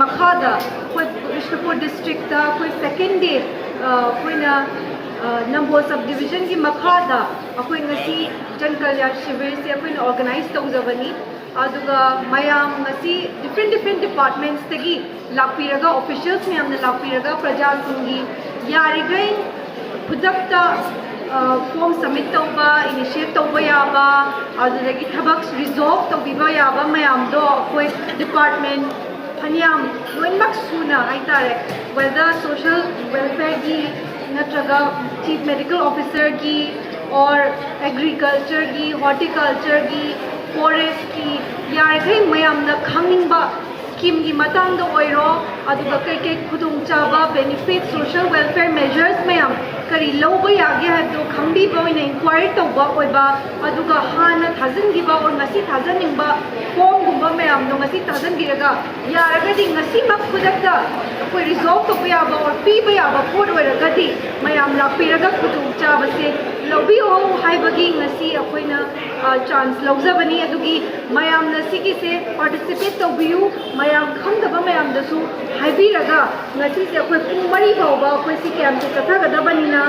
मखादा कोई बिष्णुपुर डिस्ट्रिक्ट दा कोई सेकेंड डे कोई ना नंबो सब डिवीजन की मखादा कोई ngasi जन कल्याण शिविर से कोई ऑर्गेनाइज तौजबनी अदुगा मयाम ngasi different departments तगी लापीरगा officials में हमने लापीरगा प्रजा सिंगी यारिगै खुदक्ता फॉर्म सबमिट तौबा इनिशिएट तौबा याबा अदुदगी थबक रिजॉल्व तौबिबा याबा मयाम दो कोई डिपार्टमेंट फनियाम लोइनमक सुना हाइतारे वेदर सोशल वेलफेयर की नत्रगा चीफ मेडिकल ऑफिसर की और एग्रीकल्चर की हॉर्टिकल्चर की फॉरेस्ट की यारखै मयामना खंगनिंबा स्कीम की मतंग ओइरो अदुगा कई खुदुंगचाबा बेनिफिट सोशल वेलफेयर मेजर्स मयाम करी लौबा यागे हाइबदो खंगबीबा ओइना इंक्वायरी तौबा ओइबा अदुगा हाना थाजनगिबा और ngasi थाजनिंबा फॉर्म गुंबा मयाम दो ngasi थाजनगिरगा यारगदि ngasi मक खुदक्ता कोई रिजॉल्व तौबा याबा और पीबा याबा पोट ओइरगदि मयाम लापीरगा खुदुंगचाबसे लौबी ओ हाइबगी ngasi अखोइना चांस लौजबनी अदुगी मयाम नसिगी से पार्टिसिपेट तौबियु मयाम खंगदबा मयाम दसु हाइबीरगा ngasi से अखोइ पुंग मरी बाउबा अखोइ सि कैंप से चथागदबनिना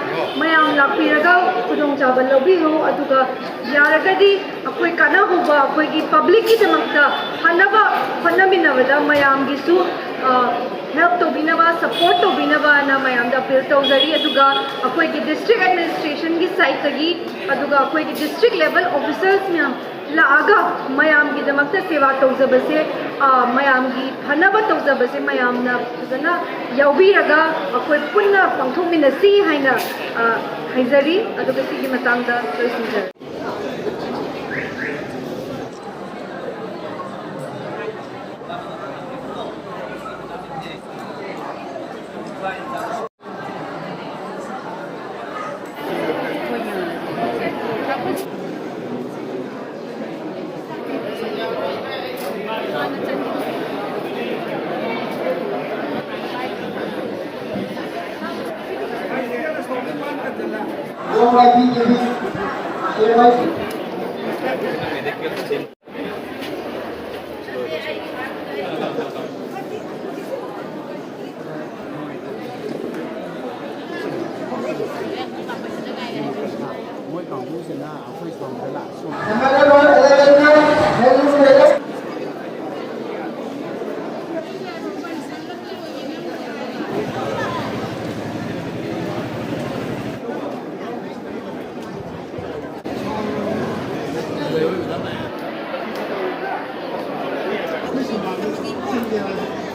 मयाम लापीरगा खुदुंगचाबा लौबियो अदुगा यारगदि अखोइ काना होबा अखोइ की पब्लिक की दमकता हनबा फनमिनबदा मयाम गिसु हेल्प तौबिनबा सपोर्ट तौबिनबा ना मयाम दा अपील तौजरी अदुगा अखोइ की डिस्ट्रिक्ट एडमिनिस्ट्रेशन की साइड तगी अदुगा अखोइ की डिस्ट्रिक्ट लेवल ऑफिसर्स म्याम लागा मयाम की दमकता सेवा तौजबसे मयाम की फनबा तौजबसे मयाम ना फजना यौबीरगा अखोइ पुन्ना पंथोमिनसी हाइना हाइजरी अदुगा सिगी मतंगदा लोइसिंजर Yeah.